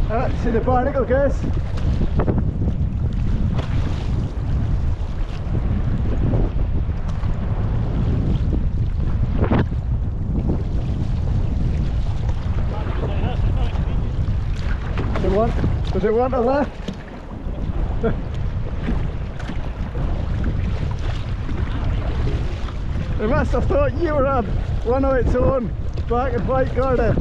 See the Barnacle, guys? Does it want a left? It must have thought you were on one of its own black and white garden.